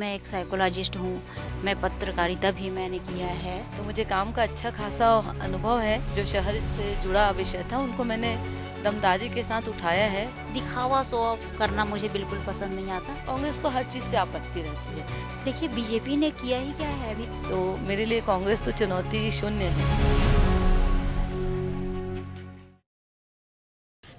मैं एक साइकोलॉजिस्ट हूँ, मैं पत्रकारिता भी मैंने किया है। तो मुझे काम का अच्छा खासा अनुभव है। जो शहर से जुड़ा विषय था उनको मैंने दमदारी के साथ उठाया है। दिखावा शो ऑफ करना मुझे बिल्कुल पसंद नहीं आता। कांग्रेस को हर चीज़ से आपत्ति रहती है। देखिए बीजेपी ने किया ही क्या है अभी। तो मेरे लिए कांग्रेस तो चुनौती शून्य है।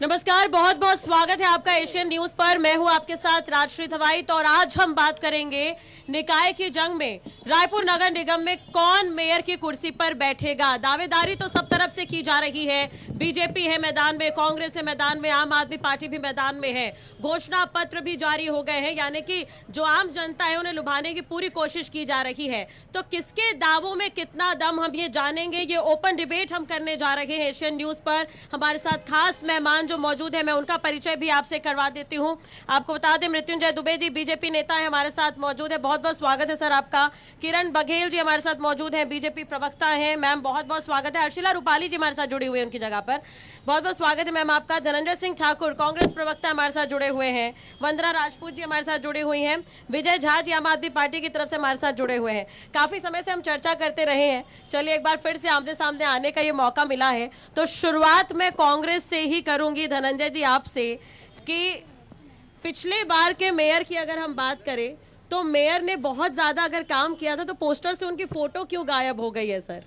नमस्कार, बहुत बहुत स्वागत है आपका एशियन न्यूज पर। मैं हूं आपके साथ राजश्री थवाईत और आज हम बात करेंगे निकाय की जंग में रायपुर नगर निगम में कौन मेयर की कुर्सी पर बैठेगा। दावेदारी तो सब तरफ से की जा रही है। बीजेपी है मैदान में, कांग्रेस है मैदान में, आम आदमी पार्टी भी मैदान में है। घोषणा पत्र भी जारी हो गए हैं, यानी कि जो आम जनता है उन्हें लुभाने की पूरी कोशिश की जा रही है। तो किसके दावों में कितना दम, हम ये जानेंगे। ये ओपन डिबेट हम करने जा रहे हैं एशियन न्यूज पर। हमारे साथ खास मेहमान जो मौजूद है, मैं उनका परिचय भी आपसे करवा देती हूं। आपको बता दें, मृत्युंजय दुबे जी बीजेपी नेता है, हमारे साथ मौजूद है। बहुत बहुत स्वागत है सर आपका। किरण बघेल जी हमारे साथ मौजूद हैं, बीजेपी प्रवक्ता हैं। मैम बहुत बहुत स्वागत है। अर्शिला रूपाली जी हमारे साथ जुड़ी हुई है उनकी जगह पर। बहुत बहुत स्वागत है मैम आपका। धनंजय सिंह ठाकुर कांग्रेस प्रवक्ता हमारे साथ जुड़े हुए हैं। वंदना राजपूत जी हमारे साथ जुड़ी हुई हैं। विजय झा जी आम आदमी पार्टी की तरफ से हमारे साथ जुड़े हुए हैं। काफी समय से हम चर्चा करते रहे हैं, चलिए एक बार फिर से आमने सामने आने का ये मौका मिला है। तो शुरुआत में कांग्रेस से ही करूंगी धनंजय जी आपसे, कि पिछले बार के मेयर की अगर हम बात करें तो मेयर ने बहुत ज्यादा अगर काम किया था, तो पोस्टर से उनकी फोटो क्यों गायब हो गई है सर?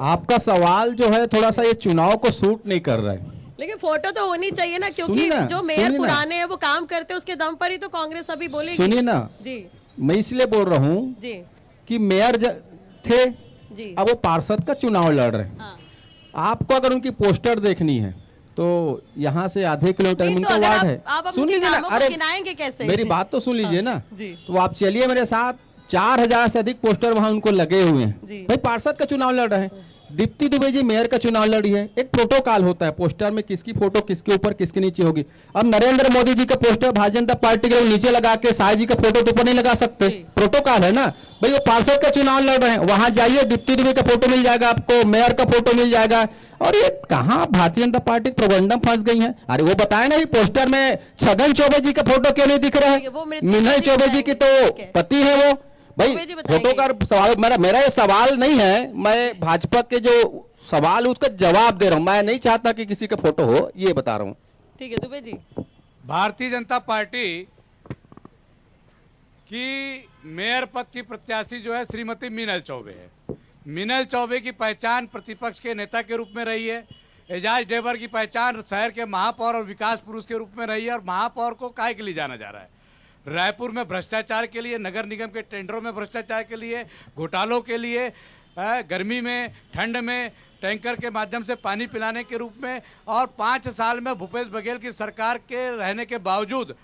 आपका सवाल जो है थोड़ा सा ये चुनाव को सूट नहीं कर रहा है। लेकिन फोटो तो होनी चाहिए ना, क्योंकि जो मेयर पुराने हैं वो काम करते हैं, उसके दम पर ही तो कांग्रेस अभी बोलेगी। सुनिए ना जी, मैं इसलिए बोल रहा हूँ जी कि मेयर थे जी, अब वो पार्षद का चुनाव लड़ रहे हैं। हाँ। आपको अगर उनकी पोस्टर देखनी है तो यहाँ से आधे किलोमीटर में नहीं, तो उनका अगर वार्ड है। आप सुन लीजिए ना, अरे गिनाएंगे कैसे? मेरी बात तो सुन लीजिए ना। जी। तो आप चलिए मेरे साथ। 4000 से अधिक पोस्टर वहाँ उनको लगे हुए जी। हैं। भाई पार्षद का चुनाव लड़ रहे हैं, दीप्ति दुबे जी मेयर का चुनाव लड़ी है। एक प्रोटोकॉल होता है, पोस्टर में किसकी फोटो किसके ऊपर किसके नीचे होगी। अब नरेंद्र मोदी जी का पोस्टर भारतीय जनता पार्टी के नीचे लगा के शाह जी का फोटो तो ऊपर नहीं लगा सकते, प्रोटोकॉल है ना भाई। वो पार्षद का चुनाव लड़ रहे हैं, वहां जाइए दीप्ति दुबे का फोटो मिल जाएगा आपको, मेयर का फोटो मिल जाएगा। और ये कहाँ भारतीय जनता पार्टी प्रबंधन फंस गई है। अरे वो बताए ना, पोस्टर में छगन चौबे जी का फोटो क्यों नहीं दिख रहा है? मिनल चौबे जी की तो पति है वो। भाई फोटो का सवाल मेरा ये सवाल नहीं है, मैं भाजपा के जो सवाल उसका जवाब दे रहा हूं। मैं नहीं चाहता कि किसी का फोटो हो, ये बता रहा हूं। ठीक है दुबे जी। भारतीय जनता पार्टी की मेयर पद की प्रत्याशी जो है श्रीमती मीनल चौबे है। मीनल चौबे की पहचान प्रतिपक्ष के नेता के रूप में रही है। एजाज ढेबर की पहचान शहर के महापौर और विकास पुरुष के रूप में रही है। और महापौर को काहे के लिए जाना जा रहा है? रायपुर में भ्रष्टाचार के लिए, नगर निगम के टेंडरों में भ्रष्टाचार के लिए, घोटालों के लिए, गर्मी में ठंड में टैंकर के माध्यम से पानी पिलाने के रूप में। और 5 साल में भूपेश बघेल की सरकार के रहने के बावजूद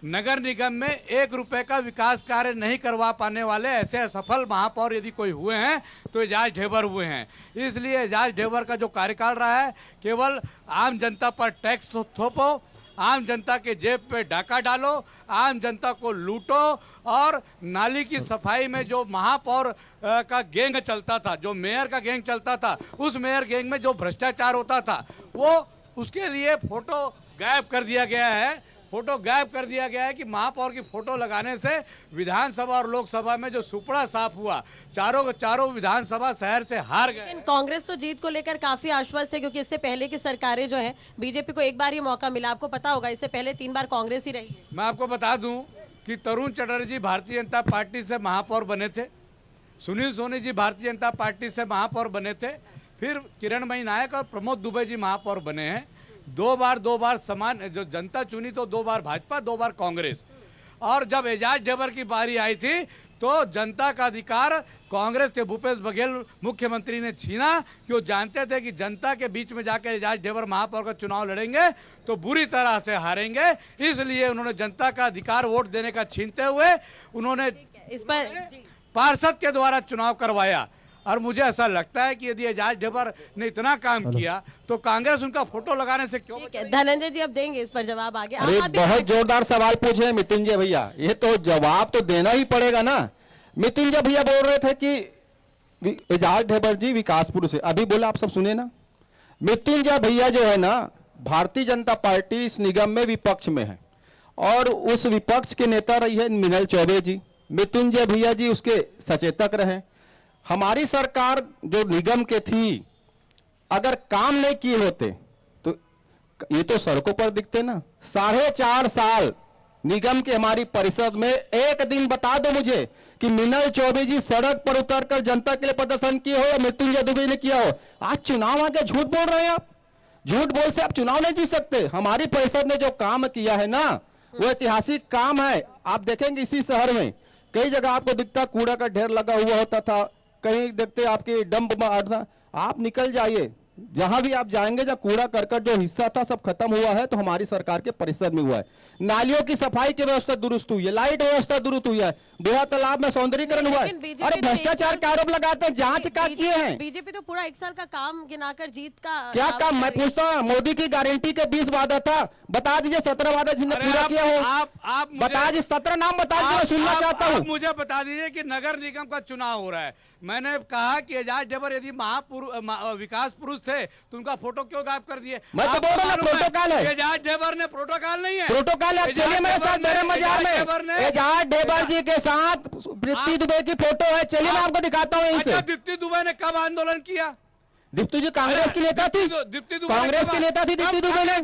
नगर निगम में 1 रुपए का विकास कार्य नहीं करवा पाने वाले ऐसे असफल महापौर यदि कोई हुए हैं तो एजाज ढेबर हुए हैं। इसलिए एजाज ढेबर का जो कार्यकाल रहा है, केवल आम जनता पर टैक्स थोपो, आम जनता के जेब पे डाका डालो, आम जनता को लूटो। और नाली की सफाई में जो महापौर का गैंग चलता था, जो मेयर का गैंग चलता था, उस मेयर गैंग में जो भ्रष्टाचार होता था वो उसके लिए फोटो गायब कर दिया गया है। फोटो गायब कर दिया गया है कि महापौर की फोटो लगाने से विधानसभा और लोकसभा में जो सुपड़ा साफ हुआ, चारों विधानसभा शहर से हार गए। लेकिन कांग्रेस तो जीत को लेकर काफी आश्वस्त है, क्योंकि इससे पहले की सरकारें जो है, बीजेपी को एक बार ही मौका मिला, आपको पता होगा। इससे पहले 3 बार कांग्रेस ही रही है। मैं आपको बता दूं कि तरुण चटर्जी भारतीय जनता पार्टी से महापौर बने थे, सुनील सोनी जी भारतीय जनता पार्टी से महापौर बने थे, फिर किरणमयी नायक और प्रमोद दुबे जी महापौर बने हैं। 2 बार समान जो जनता चुनी, तो 2 बार भाजपा, 2 बार कांग्रेस। और जब एजाज ढेबर की बारी आई थी तो जनता का अधिकार कांग्रेस के भूपेश बघेल मुख्यमंत्री ने छीना, कि वो जानते थे कि जनता के बीच में जाकर एजाज ढेबर महापौर का चुनाव लड़ेंगे तो बुरी तरह से हारेंगे। इसलिए उन्होंने जनता का अधिकार वोट देने का छीनते हुए उन्होंने इस पर पार्षद के द्वारा चुनाव करवाया। और मुझे ऐसा लगता है कि यदि एजाज ढेबर ने इतना काम किया तो कांग्रेस उनका फोटो लगाने से क्यों? धनंजय जी अब देंगे इस पर जवाब आगे। अरे बहुत जोरदार सवाल पूछे मृत्युंजय भैया, ये तो जवाब तो देना ही पड़ेगा ना। मृत्युंजय भैया बोल रहे थे कि एजाज ढेबर जी विकास पुरुष है, अभी बोला आप सब सुने ना। मृत्युंजय भैया जो है ना, भारतीय जनता पार्टी इस निगम में विपक्ष में है और उस विपक्ष के नेता रही है मिनल चौबे जी, मृत्युंजय भैया जी उसके सचेतक रहे। हमारी सरकार जो निगम के थी, अगर काम नहीं किए होते तो ये तो सड़कों पर दिखते ना। 4.5 साल निगम के हमारी परिषद में एक दिन बता दो मुझे कि मिनल चौबे जी सड़क पर उतरकर जनता के लिए प्रदर्शन किए हो या मृत्युंजय दुबे ने किया हो। आज चुनाव आके झूठ बोल रहे हैं आप, झूठ बोल से आप चुनाव नहीं जीत सकते। हमारी परिषद ने जो काम किया है ना, वो ऐतिहासिक काम है। आप देखेंगे इसी शहर में कई जगह आपको दिखता कूड़ा का ढेर लगा हुआ होता था, कहीं देखते आपके डंप था। आप निकल जाइए, जहां भी आप जाएंगे, जब कूड़ा करकट जो हिस्सा था सब खत्म हुआ है तो हमारी सरकार के परिषद में हुआ है। नालियों की सफाई की व्यवस्था दुरुस्त हुई है, लाइट व्यवस्था दुरुस्त हुई है, बुढ़ा तालाब में सौंदर्यीकरण हुआ है। अरे भ्रष्टाचार का आरोप लगाते हैं, जांच का किए हैं। बीजेपी तो पूरा 1 साल का काम गिनाकर जीत का क्या काम? मैं पूछता हूँ, मोदी की गारंटी के 20 वादा था, बता दीजिए 17 वादा जिसने पूरा किया हो। आप बता दीजिए 17 नाम बता दीजिए, मैं सुनना चाहता हूँ। मुझे बता दीजिए कि नगर निगम का चुनाव हो रहा है, मैंने कहा कि एजाज ढेबर यदि विकास पुरुष थे तो उनका फोटो क्यों गायब कर दिए? मैं तो बोल रहा हूं प्रोटोकॉल है। एजाज ढेबर ने प्रोटोकॉल नहीं है, प्रोटोकॉल है। चलिए मेरे साथ मेरे मजार में एजाज ढेबर जी के साथ दीप्ति दुबे की फोटो है, चलिए मैं आपको दिखाता हूँ। अच्छा, दीप्ति दुबे ने कब आंदोलन किया? दीप्ति जी कांग्रेस की नेता थी, कांग्रेस की नेता थी दीप्ति दुबे ने,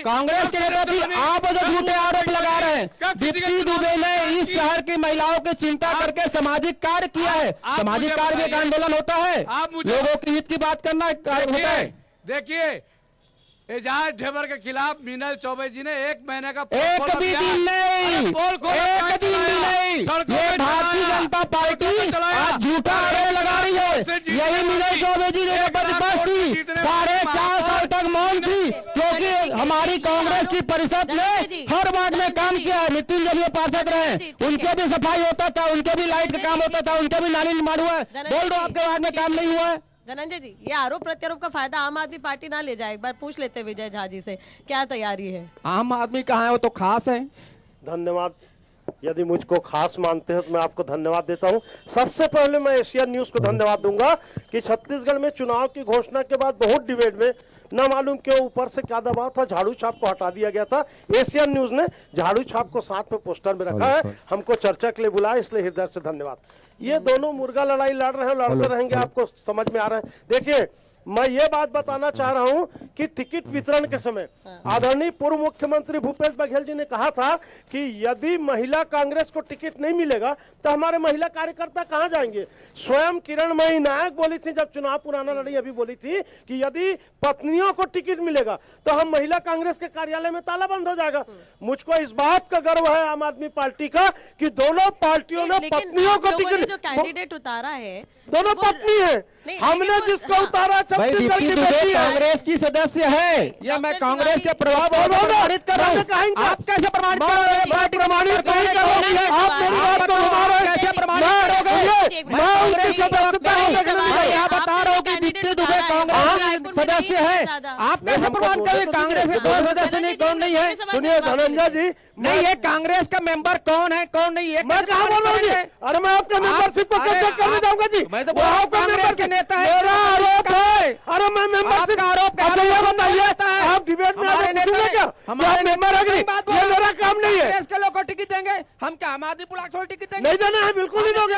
कांग्रेस की नेता थी। आप जो झूठे आरोप लगा रहे हैं, दीप्ति दुबे ने इस शहर की महिलाओं की चिंता करके सामाजिक कार्य किया है। सामाजिक कार्य भी एक आंदोलन होता है, लोगों की हित की बात करना होता है। देखिए, एजाज ढेबर के खिलाफ मिनल चौबे जी ने 1 महीने का एक भी दिन नहीं, एक दिन भी नहीं। ये भारतीय जनता पार्टी आज झूठा आरोप लगा रही है। यही मिनल चौबे जी ने प्रतिपक्ष थी, 4.5 साल तक मौन थी, क्योंकि हमारी कांग्रेस की परिषद ने हर वार्ड में काम किया है। मृत्युंजय भी पार्षद रहे, उनके भी सफाई होता था, उनके भी लाइट का काम होता था, उनके भी नाली निर्माण हुआ है। बोल दो आपके वार्ड में काम नहीं हुआ है। धनंजय जी, ये आरोप प्रत्यारोप का फायदा आम आदमी पार्टी ना ले जाए, एक बार पूछ लेते विजय झा जी से, क्या तैयारी है? आम आदमी कहाँ है, वो तो खास है। धन्यवाद। यदि मुझको खास मानते हैं तो मैं आपको धन्यवाद देता हूं। सबसे पहले मैं एशियन न्यूज को धन्यवाद दूंगा कि छत्तीसगढ़ में चुनाव की घोषणा के बाद बहुत डिबेट में न मालूम क्यों ऊपर से क्या दबाव था, झाड़ू छाप को हटा दिया गया था। एशियन न्यूज ने झाड़ू छाप को साथ में पोस्टर में रखा है, हमको चर्चा के लिए बुलाया, इसलिए हृदय से धन्यवाद। ये दोनों मुर्गा लड़ाई लड़ रहे हैं, लड़ते रहेंगे, आपको समझ में आ रहा है। देखिए, मैं ये बात बताना चाह रहा हूं कि टिकट वितरण के समय आदरणीय पूर्व मुख्यमंत्री भूपेश बघेल जी ने कहा था कि यदि महिला कांग्रेस को टिकट नहीं मिलेगा तो हमारे महिला कार्यकर्ता कहां जाएंगे। स्वयं किरणमयी नायक बोली थी जब चुनाव पुराना लड़ी, अभी बोली थी कि यदि पत्नियों को टिकट मिलेगा तो हम महिला कांग्रेस के कार्यालय में ताला बंद हो जाएगा। मुझको इस बात का गर्व है आम आदमी पार्टी का कि दोनों पार्टियों ने पत्नियों को टिकट, जो कैंडिडेट उतारा है दोनों पत्नी है, हमने जिसको उतारा भाई दीप्ति दुबे कांग्रेस की सदस्य है, या मैं कांग्रेस के प्रभाव प्रमाणित कर रहा हूँ। आप कैसे प्रमाणित कर रहे हैं? पार्टी प्रमाणित नहीं करोगे, आप मेरी बात को कैसे प्रमाणित करोगे? मैं कांग्रेस के सदस्य हूँ, यहाँ बता रहा हूँ कि दीप्ति दुबे कांग्रेस की सदस्य है। आप कैसे प्रमाण करेंगे? कांग्रेस के कोई सदस्य नहीं, कौन नहीं है? सुनिए धनंजय जी, नहीं, ये कांग्रेस का मेंबर कौन है कौन नहीं है? मैं कहा बोल रहा हूँ? अरे मैं आपके मेंबरशिप को चेक करने जाऊंगा जी। मैं तो कांग्रेस के नेता है, मेरा आरोप है। अरे मैं मेंबरशिप आरोप अच्छा ये बताइए, आप डिबेट में आगे पूछेंगे क्या? आप मेंबर है, ये मेरा काम नहीं है। कांग्रेस के लोग को टिकट देंगे, हम क्या आम आदमी बुला छोड़ टिकट देंगे? नहीं देना है, बिल्कुल नहीं दोगे।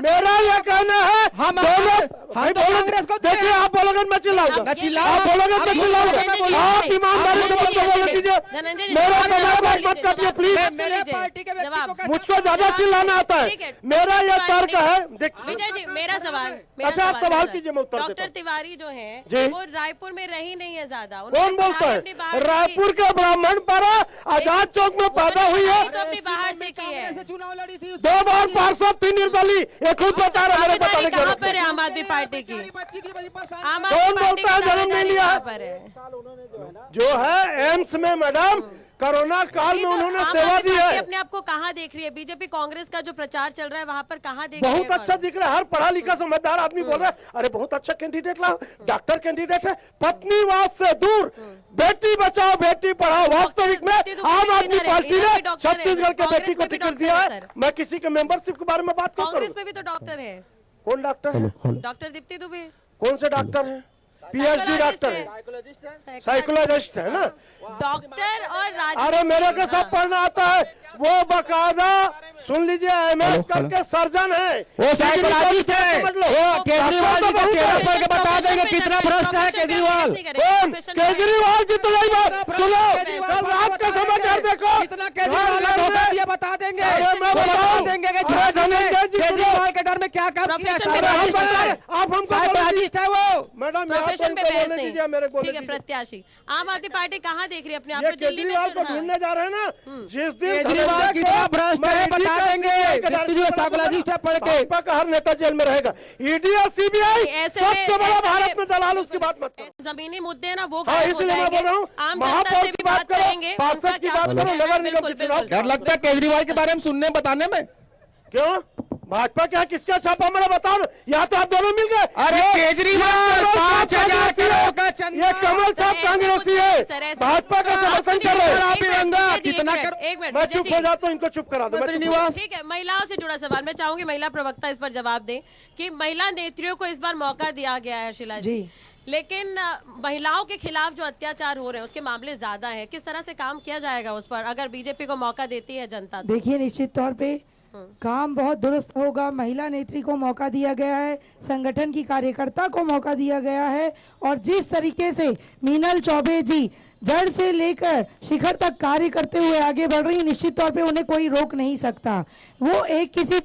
मेरा ये कहना है, हम कांग्रेस को देखिए, आप बोलोगे मैं चिल्लाऊंगा, आप बोलोगे मैं चिल्लाऊंगा। आप ईमानदारी से बोलने कीजिए, मेरा समय मत काटिए प्लीज। मेरे पार्टी के मुझको ज्यादा चिल्लाना आता है। मेरा ये तर्क है। विजय जी, मेरा सवाल, अच्छा आप सवाल कीजिए, मैं उत्तर देता डॉक्टर हूं। तिवारी जो है जी। वो रायपुर में रही नहीं है ज्यादा। कौन बोलता है? रायपुर के ब्राह्मण पारा आजाद चौक में पैदा हुई है, तो अपनी बाहर से की है। चुनाव लड़ी थी, 2 बार पार्षद, 3 निर्दलीय, एक खुद बता रहा है, बताने की कहाँ जरूरत पर है आम आदमी पार्टी की? आम आदमी कौन पार्टी बोलता है की जन्म नहीं लिया? कहाँ पर है? जो है एम्स में मैडम, कोरोना काल में उन्होंने आम सेवा आदमी दी पार्टी है। अपने आप को कहाँ देख रही है? बीजेपी कांग्रेस का जो प्रचार चल रहा है वहाँ पर कहाँ देख रही है? बहुत अच्छा दिख रहा है, हर पढ़ा लिखा समझदार आदमी बोल रहा है, अरे बहुत अच्छा कैंडिडेट लाओ, डॉक्टर कैंडिडेट है, पत्नीवाद से दूर, बेटी बचाओ बेटी पढ़ाओ। वास्तविक में आम आदमी पार्टी ने छत्तीसगढ़ के बेटी को टिकट दिया है। मैं किसी के मेंबरशिप के बारे में बात क्यों करूं? कांग्रेस में भी तो डॉक्टर है। कौन डॉक्टर है? डॉक्टर दीप्ति दुबे। कौन से डॉक्टर है? पीएचडी डॉक्टर है, साइकोलॉजिस्ट है ना। डॉक्टर और राजनीति। अरे मेरे को सब पढ़ना आता है। वो बकायदा सुन लीजिए एमएस करके सर्जन है, वो साइकोलॉजिस्ट है। समझ लो। वो केजरीवाल जी का चेहरा पढ़ के बता देंगे कितना भ्रष्ट है केजरीवाल। कौन? केजरीवाल जी तो नहीं बात सुनो, कल रात का समाचार देखो, कितना केजरीवाल ने धोखा दिया बता देंगे। अरे मैं वो बता बता दूं। देंगे कि अरे धनंजय जी केजरीवाल के डर में क्या काम किया। प्रोफेशन में साइकोलॉजिस्ट बहस है, नहीं। आप हमको साइकोलॉजिस्ट है वो। मैडम प्रोफेशन पे बहस नहीं। दीजिए, मेरे को ठीक है, प्रत्याशी आम आदमी पार्टी कहाँ देख रही है अपने आप ये को? दिल्ली में केजरीवाल को हाँ। ढूंढने जा रहे हैं ना, जिस दिन केजरीवाल धनंजय कितना को भ्रष्ट है मैं बता ईडी देंगे। का व्यक्ति जो साइकोलॉजिस्ट है पढ़ के। भाजपा का हर नेता जेल में रहेगा। ईडी और सीबीआई ऐसे में- सबसे बड़ा ऐसे भारत में- में दलाल, उसकी बात मत करो। जमीनी मुद्दे हैं ना वो हाँ, गायब हो इसलिए मैं जाएंगे। बोल रहा हूँ, आम जनता महापौर से की भी बात बात करो, करेंगे, पार्षद उनका की क्या बात कहना करो, है। नगर निगम बिल्कुल, के चुनाव। बिल्कुल। डर लगता है केजरीवाल के बारे में सुनने बताने में। क्यों? भाजपा क्या किसका छापा मेरा बताओ ना। यहाँ तो आप दोनों मिल गए। अरे ये- केजरीवाल ये 5,000 करोड़ का चंदा। ये कमल साहब ऐसे कांग्रेसी कुछ है, नहीं, सर, ऐसे भाजपा का आप समर्थन सुनिए, कर रहे एक हैं। मिनट, तिरंगा, विजय जी, कितना एक मिनट, मैं विजय चुप जी। हो जाता हूँ, इनको चुप करा दो। मैं चुप हो जाता हूँ। ठीक है, महिलाओं से जुड़ा सवाल मैं चाहूंगी महिला प्रवक्ता इस पर जवाब दें कि महिला नेत्रियों को इस बार मौका दिया गया है शीला जी, लेकिन महिलाओं के खिलाफ जो अत्याचार हो रहे हैं उसके मामले ज्यादा हैं। किस तरह से काम किया जाएगा उस पर अगर बीजेपी को मौका देती है जनता तो? देखिए, निश्चित तौर पे काम बहुत दुरुस्त होगा। महिला नेत्री को मौका दिया गया है, संगठन की कार्यकर्ता को मौका दिया गया है, और जिस तरीके से मीनल चौबे जी जड़ से लेकर शिखर तक कार्य करते हुए आगे बढ़ रही, निश्चित तौर पे उन्हें कोई रोक नहीं सकता। वो एक किसी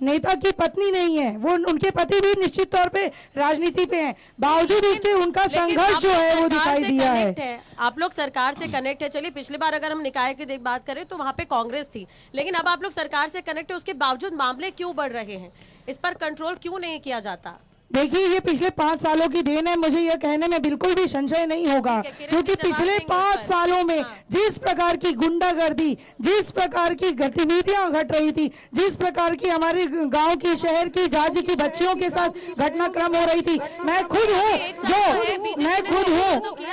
नेता की पत्नी नहीं है, वो उनके पति भी निश्चित तौर पे राजनीति पे हैं, बावजूद उसके उनका लेकिन संघर्ष आप जो लोग है वो सरकार दिखाई से दिया कनेक्ट है। आप लोग सरकार से कनेक्ट है। चलिए पिछली बार अगर हम निकाय की बात करें तो वहां पे कांग्रेस थी, लेकिन अब आप लोग सरकार से कनेक्ट है, उसके बावजूद मामले क्यों बढ़ रहे हैं? इस पर कंट्रोल क्यों नहीं किया जाता? देखिए, ये पिछले 5 सालों की देन है, मुझे यह कहने में बिल्कुल भी संशय नहीं होगा, ठीक है, किरण क्योंकि जी जवाब पिछले देंगे 5 इस पर। सालों में जिस प्रकार की गुंडागर्दी, जिस प्रकार की गतिविधियां घट रही थी, जिस प्रकार की हमारे गांव की, शहर की, राज्य की बच्चियों के साथ घटनाक्रम हो रही थी, मैं खुद हूँ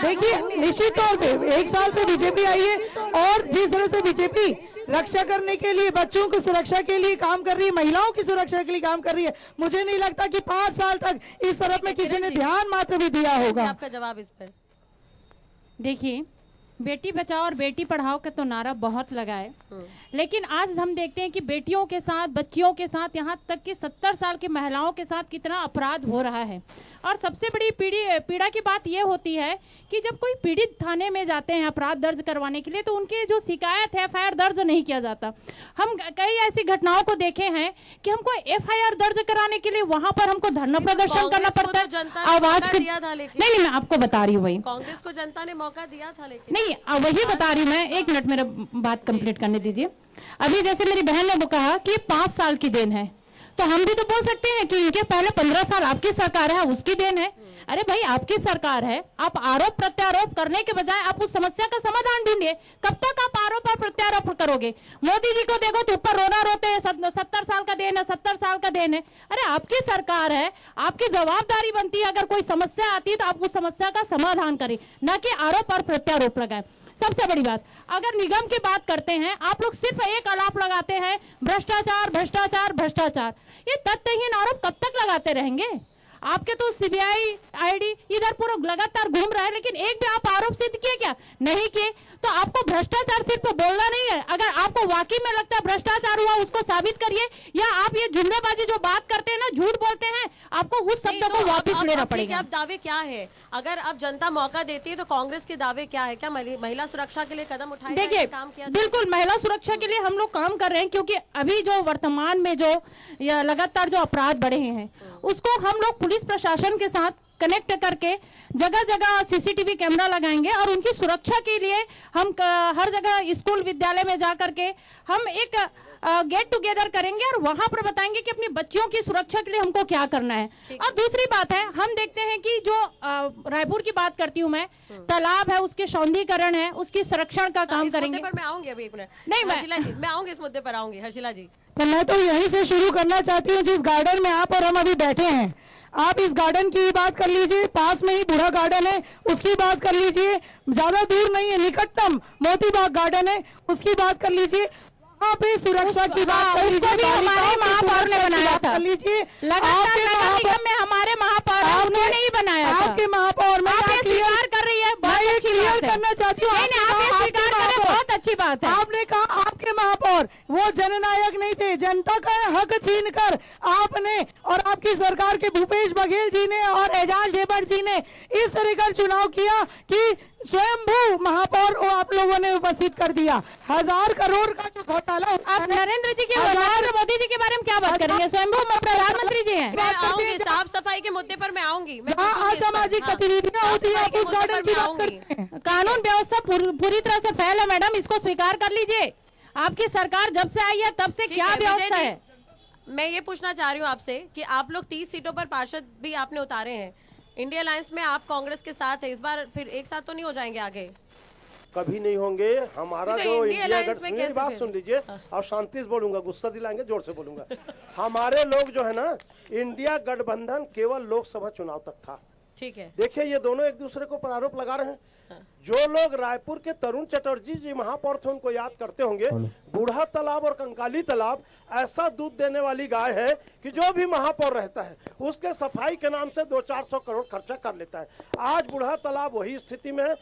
देखिए, निश्चित तौर पे 1 साल से बीजेपी आई है, और जिस तरह से बीजेपी रक्षा करने के लिए, बच्चों की सुरक्षा के लिए काम कर रही है, महिलाओं की सुरक्षा के लिए काम कर रही है, मुझे नहीं लगता कि 5 साल तक इस तरफ में किसी ने ध्यान मात्र भी दिया होगा। आपका जवाब इस पर? देखिए, बेटी बचाओ और बेटी पढ़ाओ का तो नारा बहुत लगा है, लेकिन आज हम देखते हैं कि बेटियों के साथ, बच्चियों के साथ, यहाँ तक कि 70 साल की महिलाओं के साथ कितना अपराध हो रहा है। और सबसे बड़ी पीड़ा की बात यह होती है कि जब कोई पीड़ित थाने में जाते हैं अपराध दर्ज करवाने के लिए, तो उनकी जो शिकायत है FIR दर्ज नहीं किया जाता। हम कई ऐसी घटनाओं को देखे हैं कि हमको FIR दर्ज कराने के लिए वहां पर हमको धरना प्रदर्शन करना पड़ता है, आवाज नहीं, मैं आपको बता रही हूँ वही, कांग्रेस को जनता ने मौका दिया था, लेकिन नहीं वही बता रही हूँ मैं। 1 मिनट मेरा बात कंप्लीट करने दीजिए। अभी जैसे मेरी बहन ने वो कहा कि 5 साल की देन है, तो हम भी तो बोल सकते हैं कि इनके पहले 15 साल आपकी सरकार है, उसकी देन है। अरे भाई, आपकी सरकार है, आप आरोप प्रत्यारोप करने के बजाय आप उस समस्या का समाधान ढूंढिए। कब तक आप आरोप और प्रत्यारोप करोगे? मोदी जी को देखो तो ऊपर रोना रोते हैं, 70 साल का देन है, 70 साल का देन है। अरे आपकी सरकार है, आपकी जवाबदारी बनती है, अगर कोई समस्या आती है तो आप उस समस्या का समाधान करें, न कि आरोप और प्रत्यारोप लगाए। सबसे बड़ी बात, अगर निगम की बात करते हैं, आप लोग सिर्फ एक आलाप लगाते हैं, भ्रष्टाचार भ्रष्टाचार भ्रष्टाचार। ये तथ्यहीन आरोप कब तक लगाते रहेंगे? आपके तो CBI ID इधर पूरा लगातार घूम रहा है, लेकिन एक भी आप आरोप सिद्ध किए क्या? नहीं किए। तो आपको भ्रष्टाचार सिर्फ बोलना नहीं है, अगर आपको वाकई में लगता है भ्रष्टाचार हुआ उसको साबित करिए, या आप ये जुमलेबाजी जो बात करते हैं ना, झूठ बोलते हैं, आपको उस शब्द को वापस लेना पड़ेगा। अब दावे क्या है? अगर अब जनता मौका देती है तो कांग्रेस के दावे क्या है? क्या महिला सुरक्षा के लिए कदम उठाए जाएंगे? देखिए, काम किया बिल्कुल महिला सुरक्षा के लिए हम लोग काम कर रहे हैं, क्योंकि अभी जो वर्तमान में जो लगातार जो अपराध बढ़े हैं, उसको हम लोग पुलिस प्रशासन के साथ कनेक्ट करके जगह जगह CCTV कैमरा लगाएंगे, और उनकी सुरक्षा के लिए हम हर जगह स्कूल विद्यालय में जा करके हम एक गेट टुगेदर करेंगे, और वहां पर बताएंगे कि अपनी बच्चियों की सुरक्षा के लिए हमको क्या करना है। और दूसरी बात है, हम देखते हैं कि जो रायपुर की बात करती हूँ मैं, तालाब है, उसके सौंदर्यीकरण है, उसकी संरक्षण का काम करेंगे। पर मैं आऊंगी अभी 1 मिनट। नहीं, हर्षिला जी, मैं आऊंगी इस मुद्दे पर आऊंगी। हर्षिला जी, तो मैं तो यहीं से शुरू करना चाहती हूँ, जिस गार्डन में आप और हम अभी बैठे हैं। आप इस गार्डन की बात कर लीजिए, पास में ही बूढ़ा गार्डन है, उसकी बात कर लीजिए, ज्यादा दूर नहीं है, निकटतम मोती बाग गार्डन है, उसकी बात कर लीजिए। वहाँ पे सुरक्षा की बात कर लीजिए, उसको भी हमारे बालिकाओं की महापौर ने सुरक्षा की बनाया बात था। कर लीजिए। लगातार आपके नगर महापौर- निगम में हमारे महापौर हैं, उन्होंने ही बनाया था। आपके महापौर मैं आप ये यहाँ clear- स्वीकार कर रही है, मैं बहुत ये अच्छी क्लियर बात है। करना चाहती हूँ। नहीं, नहीं, आप ये आपके स्वीकार कर रहे हैं, महापौर- बहुत अच्छी बात है। आपने कहा आपके महापौर वो जननायक नहीं थे, जनता का हक छीन कर आपने और आपकी सरकार के भूपेश बघेल जी ने और एजाज ढेबर जी ने इस तरह का चुनाव किया कि स्वयंभू महापौर को आप लोगों ने उपस्थित कर दिया। 1000 करोड़ का जो घोटाला आप नरेंद्र जी के नरेंद्र मोदी जी के बारे में क्या बात करेंगे? स्वयंभू प्रधानमंत्री जी हैं। मैं आऊंगी, साफ सफाई के मुद्दे पर मैं आऊंगी। मैं जहाँ पूछूंगी इस पर। असामाजिक हाँ। गतिविधियां होती है साफ आप सफाई उस के गार्डन मुद्दे की पर मैं बात आऊंगी। करते हैं। कानून व्यवस्था पूरी तरह से फैल है मैडम, इसको स्वीकार कर लीजिए। आपकी सरकार जब से आई है तब से ठीक क्या है, विजय व्यवस्था जी, है? मैं ये पूछना चाह रही हूँ आपसे कि आप लोग 30 सीटों पर पार्षद भी आपने उतारे हैं। इंडिया अलायंस में आप कांग्रेस के साथ है, इस बार फिर एक साथ तो नहीं हो जाएंगे आगे? कभी नहीं होंगे। हमारा तो जो इंडिया इंडिया अलायंस में गठबंधन, कैसे बात फिर? सुन लीजिए और शांति से बोलूंगा, गुस्सा दिलाएंगे, जोर से बोलूंगा। हमारे लोग जो है ना, इंडिया गठबंधन केवल लोकसभा चुनाव तक था। ठीक है। देखिए ये दोनों एक दूसरे को पर आरोप लगा रहे हैं। जो लोग रायपुर के तरुण चटर्जी जी महापौर थे उनको याद करते होंगे, बूढ़ा तालाब और कंकाली तालाब ऐसा दूध देने वाली गाय है कि जो भी महापौर रहता है उसके सफाई के नाम से 200-400 करोड़ खर्चा कर लेता है। आज बूढ़ा तालाब वही स्थिति में है।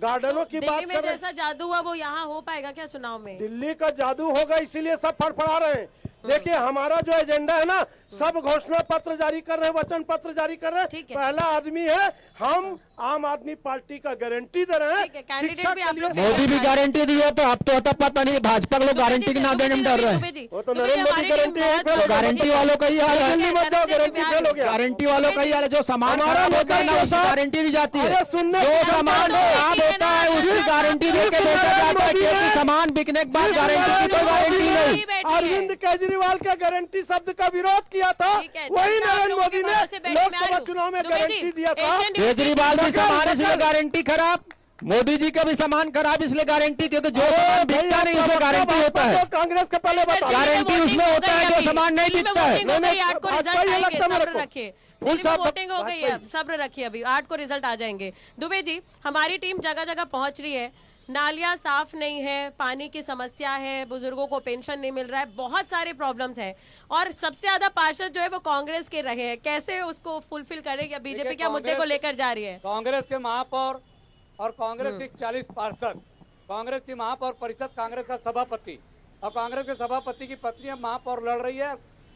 गार्डनों की बात दिल्ली में कर रहे हैं। जैसा जादू हुआ वो यहाँ हो पाएगा क्या चुनाव में? दिल्ली का जादू होगा, इसीलिए सब फड़फड़ा रहे हैं। देखिए हमारा जो एजेंडा है ना, सब घोषणा पत्र जारी कर रहे हैं, वचन पत्र जारी कर रहे हैं। ठीक है। पहला आदमी है, हम आम आदमी पार्टी का गारंटी दे रहे हैं। ठीक है, कैंडिडेट शिक्षा भी के आप लिए- लोग मोदी भी गारंटी दी है, तो अब तो होता पता नहीं भाजपा के लोग गारंटी के नाम देने में डर रहे हैं। वो तो नरेंद्र मोदी गारंटी है, तो गारंटी वालों का ही हाल है। दिल्ली मत जाओ, गारंटी फेल हो गया। गारंटी वालों का ही हाल है। जो सामान हमारा खराब होता है ना, मुद्दा उसकी ये था- गारंटी दी जाती है। अरे सुनने जो की सामान बात है, खराब होता है उसकी गारंटी दे के बेचा जाता है, क्योंकि सामान बिकने के बाद गारंटी की कोई गारंटी नहीं। अरविंद केजरीवाल का गारंटी शब्द का विरोध किया था, ठीक है, वही जनता आप नरेंद्र लोगों मोदी के ने भरोसे बैठ में आ रही लोकसभा हूँ। चुनाव में दुबे जी, गारंटी दिया था। एशियन न्यूज़ केजरीवाल भी नकल, सामान इसलिए नकल। गारंटी खराब, मोदी जी का भी सामान खराब इसलिए गारंटी, क्योंकि जो सामान बिकता नहीं उसमें गारंटी होता है। कांग्रेस के पहले बता गारंटी उसमें होता है जो सामान नहीं बिकता है। वोटिंग हो गई है, सब्र रखिए, अभी 8 को रिजल्ट आ जाएंगे। दुबे जी, हमारी टीम जगह जगह पहुंच रही है, नालियां साफ नहीं है, पानी की समस्या है, बुजुर्गों को पेंशन नहीं मिल रहा है, बहुत सारे प्रॉब्लम्स हैं और सबसे ज्यादा पार्षद जो है वो कांग्रेस के रहे हैं। कैसे उसको फुलफिल करेगी या बीजेपी क्या मुद्दे को लेकर जा रही है? कांग्रेस के महापौर और कांग्रेस के 40 पार्षद, कांग्रेस की महापौर परिषद, कांग्रेस का सभापति और कांग्रेस के सभापति की पत्नी अब महापौर लड़ रही है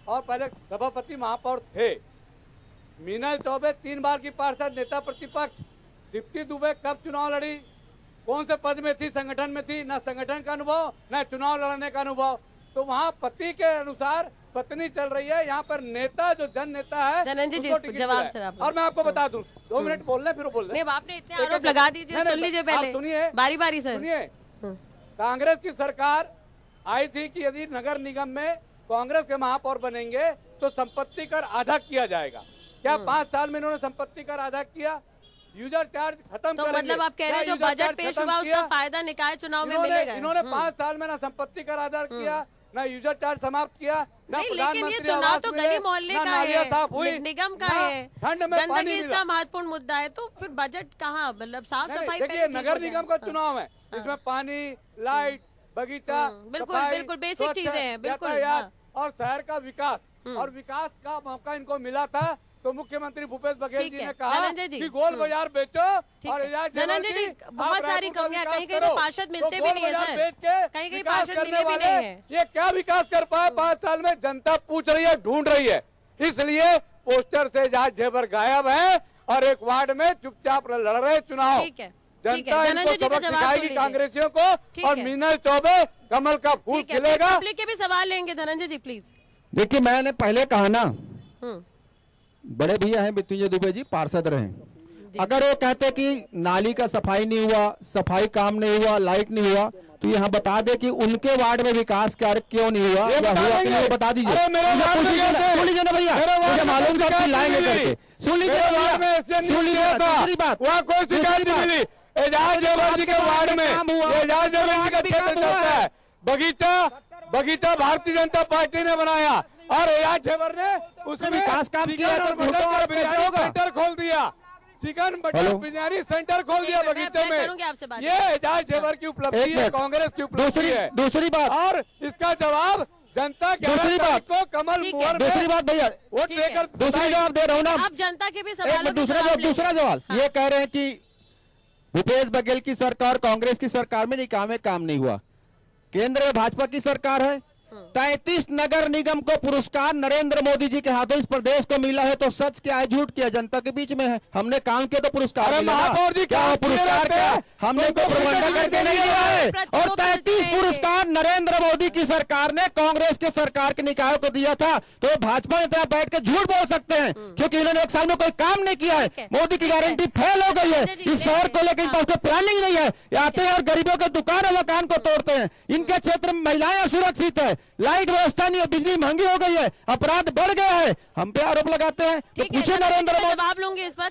और पहले सभापति महापौर थे। मीनल चौबे 3 बार की पार्षद, नेता प्रतिपक्ष। दीप्ति दुबे कब चुनाव लड़ी, कौन से पद में थी, संगठन में थी, ना संगठन का अनुभव ना चुनाव लड़ने का अनुभव। तो वहाँ पति के अनुसार पत्नी चल रही है, यहाँ पर नेता जो जन नेता है धनंजय जी, उसको टिकट जवाब मिला है। सर आप। और मैं आपको बता दूं, 2 मिनट बोलने फिर बोल नहीं, आपने इतने एक- आरोप एक- लगा दीजिए, नहीं, सुन नहीं, लीजिए आप पहले, सुनिए, बारी बारी सर। सुनिए। कांग्रेस की सरकार आई थी कि यदि नगर निगम में कांग्रेस के महापौर बनेंगे तो संपत्ति कर आधा किया जाएगा। क्या 5 साल में इन्होंने संपत्ति कर आधा किया? यूजर चार्ज खत्म तो करेंगे। मतलब आप कह रहे हैं क्या जो यूजर बजट चार्ज पेश खत्म हुआ उसका किया? फायदा निकाय चुनाव में इन्होंने मिलेगा? इन्होंने 5 साल में ना संपत्ति कर आधार किया, ना यूजर चार्ज समाप्त किया, ना नहीं, लेकिन ये प्रधानमंत्री चुनाव आवास तो मिले, गली मोहल्ले ना का नालियां साफ हुई, है, निगम का ना है, ठंड में पानी गंदगी मिला। इसका महत्वपूर्ण मुद्दा है, तो फिर बजट कहाँ, मतलब साफ नहीं, सफाई देखिए पहले ठीक नगर हो निगम जाए। का चुनाव है, इसमें पानी, लाइट, बगीचा, बिल्कुल, सफाई, बिल्कुल, बेसिक स्वच्छ चीजें हैं, बिल्कुल, यातायात हाँ। और शहर का विकास, और विकास का मौका इनको मिला था। तो मुख्यमंत्री भूपेश बघेल ठीक जी है, ने कहा धनंजय जी, कि गोल बाजार बेचो ठीक और है। एजाज ढेबर धनंजय जी, की बहुत आप सारी रायपुर का कमियां, विकास कहीं कहीं तो करो। पार्षद मिलते तो भी गोल नहीं है बाजार सर। बेच के कहीं विकास पार्षद करने मिले भी वाले, नहीं है। ये क्या विकास कर पाए 5 साल में? जनता पूछ रही है, ढूंढ रही है, इसलिए पोस्टर से एजाज ढेबर गायब है और एक वार्ड में चुपचाप लड़ रहे चुनाव। ठीक है, ठीक है, जनता धनंजय इनको जी का सबक जवाब सिखाएगी सुन लीजिए। कांग्रेसियों को, ठीक और है। मीनल चौबे कमल का फूल ठीक है, खिलेगा। पब्लिक के भी सवाल लेंगे धनंजय जी, प्लीज। देखिए मैंने पहले कहा ना, हम्म, बड़े भैया हैं मृत्युंजय दुबे जी, पार्षद रहे। अगर वो कहते कि नाली का सफाई नहीं हुआ, सफाई काम नहीं हुआ, लाइट नहीं हुआ, तो यहाँ बता दे कि उनके वार्ड में विकास कार्य क्यों नहीं हुआ ये या बता हुआ कि देंगे। नहीं, बता दीजिए। अरे मेरे मुझे वार्ड में पूछ लीजिए ना, कैसे? सुन लीजिए ना भैया, मेरे वार्ड मुझे में मालूम था शिकायत कि लाएंगे नहीं मिली। करके। सुन लीजिए मेरे भैया, वार्ड में एशियन सुन न्यूज़ लीजिए किया ना, था, दूसरी बात, वहाँ कोई शिकायत नहीं मिली। एजाज ढेबर जी के वार्ड में, एजाज ढेबर जी का क्षेत्र चलता है। बगीचा भारतीय जनता पार्टी ने बनाया और एजाज ढेबर ने उसमें विकास काम किया है, तो चिकन और मटन भूतों का और बिरयानी कैसे होगा? सेंटर खोल दिया। Chicken butter hello. Biryani centre खोल दिया एक मिनट, बगीचे मैं करूंगी आपसे में। बात। ये एजाज ढेबर की उपलब्धि एक है, मिनट। कांग्रेस की उपलब्धि है। दूसरी बात और इसका जवाब जनता दूसरी बात को कमल ठीक है। मुहर दूसरी बात भैया वोट ठीक है। देकर दूसरी जवाब दे रहा हूँ ना आप जनता के भी एक सवालों मिनट, के दूसरा जवाब जवाब लेंगे। दूसरा सवाल हाँ। ये कह रहे हैं कि भूपेश बघेल की सरकार कांग्रेस की सरकार में निकाह में काम नहीं हुआ। केंद्र में भाजपा की सरकार है। 33 नगर निगम को पुरस्कार नरेंद्र मोदी जी के हाथों इस प्रदेश को मिला है। तो सच क्या है झूठ क्या है, जनता के बीच में है। हमने काम किया तो पुरस्कार अरे मिला ना। महापौर जी, क्या काम वो पुरस्कार किए क्या रहते हैं। हमने तुमको कोई प्रबंधन पुरस्कार करके नहीं नहीं दिया है। मिला है। और 33 पुरस्कार नरेंद्र मोदी की सरकार ने कांग्रेस के सरकार के निकायों को दिया था। तो भाजपा नेता बैठ के झूठ बोल सकते हैं क्योंकि इन्होंने एक साल में कोई काम नहीं किया ठीक है। है। मोदी की गारंटी फेल हो गई है। संजय जी, इस शहर को लेकर इनका कोई प्लानिंग नहीं है। ये आते हैं और गरीबों के दुकान और मकान को तोड़ते हैं। इनके क्षेत्र में महिलाएं असुरक्षित है, लाइट व्यवस्था नहीं है, बिजली महंगी हो गई है, अपराध बढ़ गया है। हम पे आरोप लगाते हैं तो ठीक है, पूछे मैं नरेंद्र मोदी। जवाब लूंगी इस पर।